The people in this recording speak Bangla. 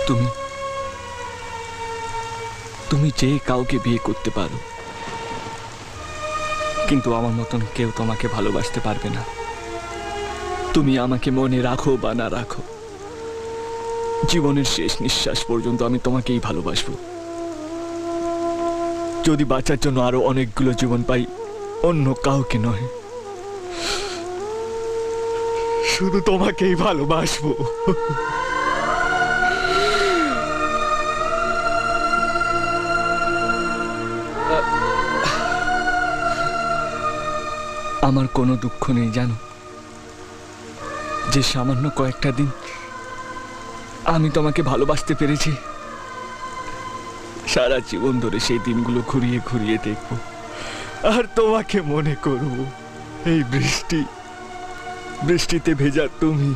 তুমি তুমি যে কাউকে বিয়ে করতে পারো, কিন্তু আমার মতন কেউ তোমাকে ভালোবাসতে পারবে না। তুমি আমাকে মনে রাখো বা না রাখো, জীবনের শেষ নিঃশ্বাস পর্যন্ত আমি তোমাকেই ভালোবাসবো। যদি বাঁচার জন্য আরো অনেকগুলো জীবন পাই, অন্য কাউকে নয়, শুধু তোমাকেই ভালোবাসবো। আমার কোনো দুঃখ নেই জানো, যে সামান্য কয়েকটা দিন আমি তোমাকে ভালোবাসতে পেরেছি। সারা জীবন ধরে সেই দিনগুলো ঘুরিয়ে ঘুরিয়ে দেখব আর তোমাকে মনে করব। এই বৃষ্টিতে ভেজা তুমি,